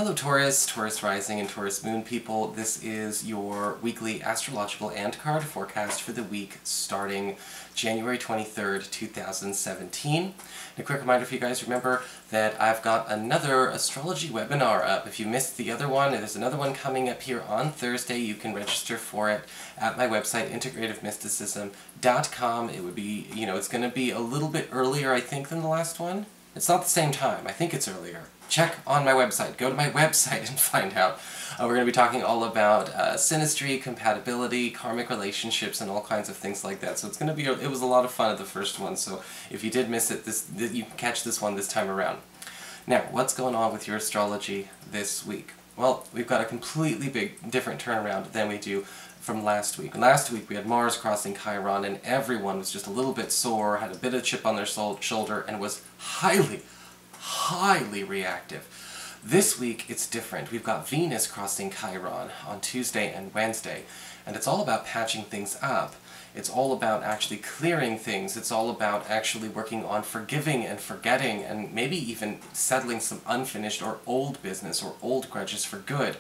Hello Taurus, Taurus Rising and Taurus Moon people. This is your weekly astrological and card forecast for the week starting January 23rd, 2017. And a quick reminder for you guys, remember that I've got another astrology webinar up. If you missed the other one, there's another one coming up here on Thursday. You can register for it at my website, integrativemysticism.com. It would be, it's going to be a little bit earlier, I think, than the last one. It's not the same time. I think it's earlier. Check on my website. Go to my website and find out. We're going to be talking all about synastry, compatibility, karmic relationships, and all kinds of things like that. So it's going to be, it was a lot of fun at the first one, so if you did miss it, you can catch this one this time around. Now, what's going on with your astrology this week? Well, we've got a completely different turnaround than we do from last week. Last week we had Mars crossing Chiron, and everyone was just a little bit sore, had a bit of chip on their shoulder, and was highly reactive. This week it's different. We've got Venus crossing Chiron on Tuesday and Wednesday, and it's all about patching things up. It's all about actually clearing things. It's all about actually working on forgiving and forgetting, and maybe even settling some unfinished or old business or old grudges for good.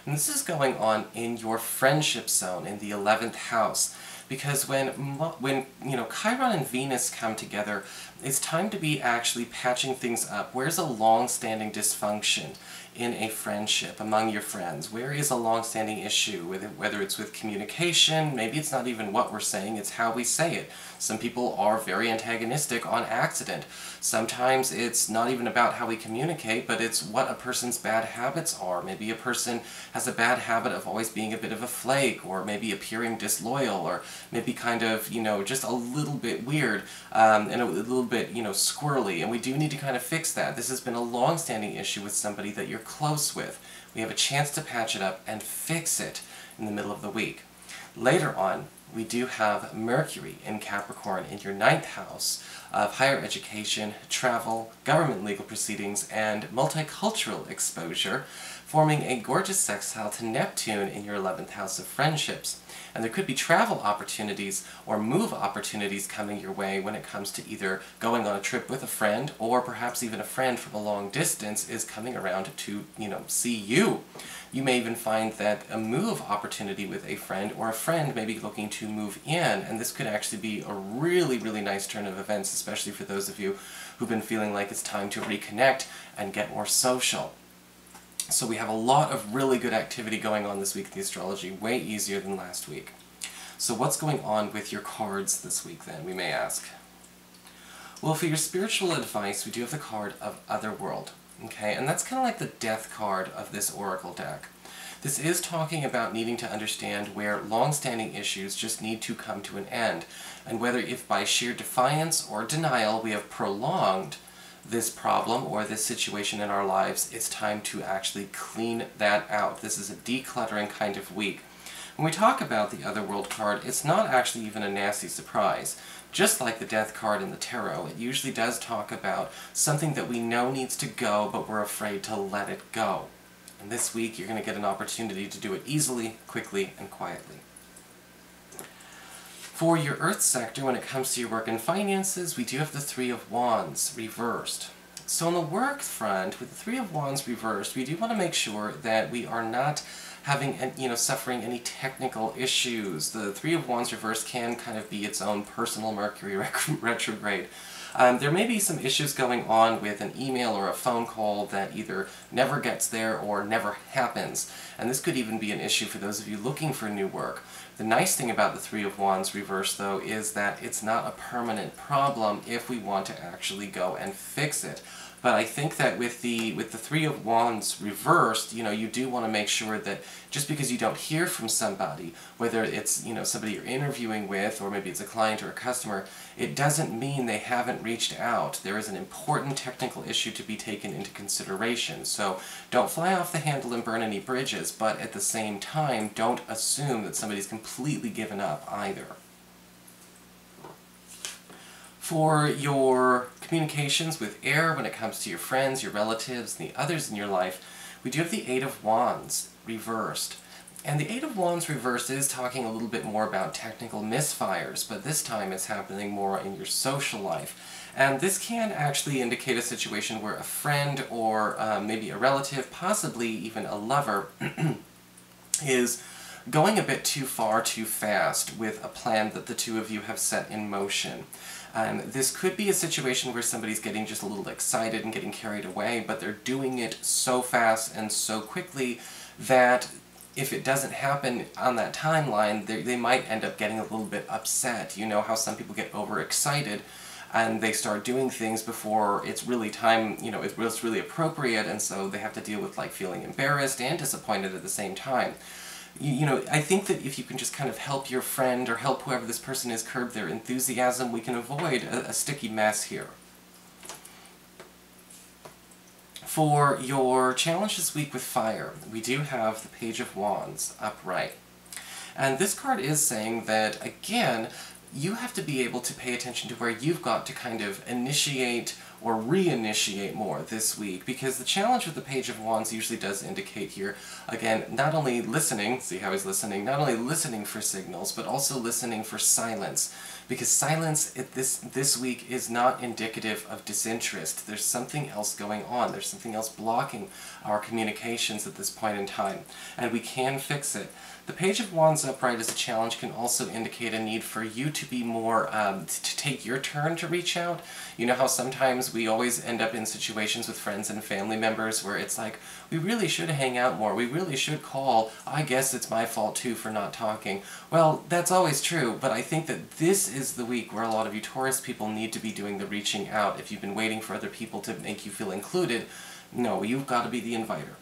And this is going on in your friendship zone in the 11th house. Because when Chiron and Venus come together, it's time to be actually patching things up. Where's a long-standing dysfunction in a friendship among your friends? Where is a long-standing issue, whether it's with communication? Maybe it's not even what we're saying, it's how we say it. Some people are very antagonistic on accident. Sometimes it's not even about how we communicate, but it's what a person's bad habits are. Maybe a person has a bad habit of always being a bit of a flake, or maybe appearing disloyal, or maybe kind of, just a little bit weird, and a little bit, squirrely, and we do need to kind of fix that. This has been a long-standing issue with somebody that you're close with. We have a chance to patch it up and fix it in the middle of the week. Later on, we do have Mercury in Capricorn in your 9th house of higher education, travel, government legal proceedings, and multicultural exposure, forming a gorgeous sextile to Neptune in your 11th house of friendships. And there could be travel opportunities or move opportunities coming your way when it comes to either going on a trip with a friend, or perhaps even a friend from a long distance is coming around to, see you. You may even find that a move opportunity with a friend, or a friend may be looking to move in, and this could actually be a really nice turn of events, especially for those of you who've been feeling like it's time to reconnect and get more social. So we have a lot of really good activity going on this week in the astrology, way easier than last week. So what's going on with your cards this week then, we may ask? Well, for your spiritual advice, we do have the card of Otherworld, okay? And that's kind of like the death card of this oracle deck. This is talking about needing to understand where long-standing issues just need to come to an end, and whether if by sheer defiance or denial we have prolonged this problem or this situation in our lives, it's time to actually clean that out. This is a decluttering kind of week. When we talk about the Otherworld card, it's not actually even a nasty surprise. Just like the Death card in the Tarot, it usually does talk about something that we know needs to go, but we're afraid to let it go. And this week you're going to get an opportunity to do it easily, quickly, and quietly. For your Earth sector, when it comes to your work and finances, we do have the Three of Wands reversed. So on the work front, with the Three of Wands reversed, we do want to make sure that we are not having, suffering any technical issues. The Three of Wands reversed can kind of be its own personal Mercury retrograde. There may be some issues going on with an email or a phone call that either never gets there or never happens. And this could even be an issue for those of you looking for new work. The nice thing about the Three of Wands reversed, though, is that it's not a permanent problem if we want to actually go and fix it. But I think that with the Three of Wands reversed, you do want to make sure that just because you don't hear from somebody, whether it's, somebody you're interviewing with, or maybe it's a client or a customer, it doesn't mean they haven't reached out. There is an important technical issue to be taken into consideration. So don't fly off the handle and burn any bridges, but at the same time, don't assume that somebody's completely given up either. For your communications with air, when it comes to your friends, your relatives, and the others in your life, we do have the Eight of Wands reversed. And the Eight of Wands reversed is talking a little bit more about technical misfires, but this time it's happening more in your social life. And this can actually indicate a situation where a friend or maybe a relative, possibly even a lover, is going a bit too far too fast with a plan that the two of you have set in motion. This could be a situation where somebody's getting just a little excited and getting carried away, but they're doing it so fast and so quickly that if it doesn't happen on that timeline, they might end up getting a little bit upset. You know how some people get overexcited and they start doing things before it's really time, you know, it's really appropriate, and so they have to deal with like feeling embarrassed and disappointed at the same time. You know, I think that if you can just kind of help your friend or help whoever this person is curb their enthusiasm, we can avoid a sticky mess here. For your challenge this week with fire, we do have the Page of Wands upright. And this card is saying that, again, you have to be able to pay attention to where you've got to kind of initiate or reinitiate more this week, because the challenge with the Page of Wands usually does indicate here, again, not only listening, see how he's listening, not only listening for signals, but also listening for silence. Because silence this week is not indicative of disinterest. There's something else going on. There's something else blocking our communications at this point in time. And we can fix it. The Page of Wands upright as a challenge can also indicate a need for you to be more, to take your turn to reach out. You know how sometimes we always end up in situations with friends and family members where it's like, we really should hang out more, we really should call, I guess it's my fault too for not talking. Well, that's always true, but I think that this is the week where a lot of you Taurus people need to be doing the reaching out. If you've been waiting for other people to make you feel included, no, you've got to be the inviter.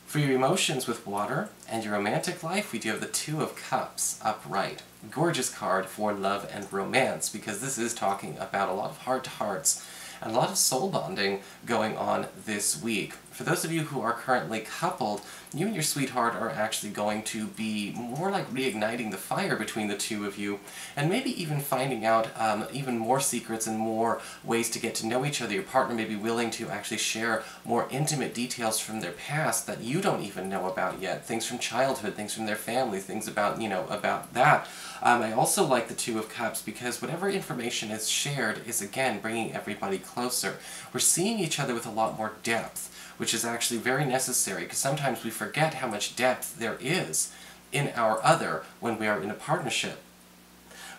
For your emotions with water and your romantic life, we do have the Two of Cups upright. Gorgeous card for love and romance, because this is talking about a lot of heart-to-hearts and a lot of soul bonding going on this week. For those of you who are currently coupled, you and your sweetheart are actually going to be more like reigniting the fire between the two of you, and maybe even finding out even more secrets and more ways to get to know each other. Your partner may be willing to actually share more intimate details from their past that you don't even know about yet. Things from childhood, things from their family, things about, you know, about that. I also like the Two of Cups because whatever information is shared is, again, bringing everybody closer. We're seeing each other with a lot more depth, which is actually very necessary, because sometimes we forget how much depth there is in our other when we are in a partnership.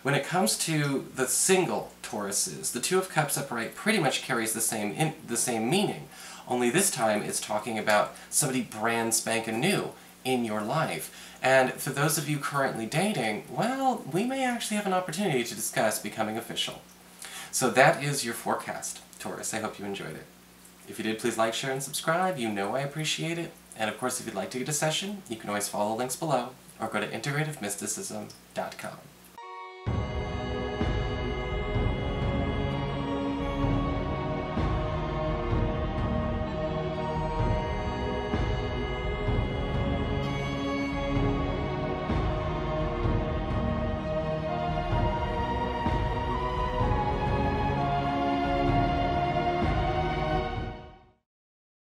When it comes to the single Tauruses, the Two of Cups upright pretty much carries the same meaning, only this time it's talking about somebody brand spanking new in your life. And for those of you currently dating, well, we may actually have an opportunity to discuss becoming official. So that is your forecast, Taurus. I hope you enjoyed it. If you did, please like, share, and subscribe. You know I appreciate it. And of course, if you'd like to get a session, you can always follow the links below, or go to integrativemysticism.com.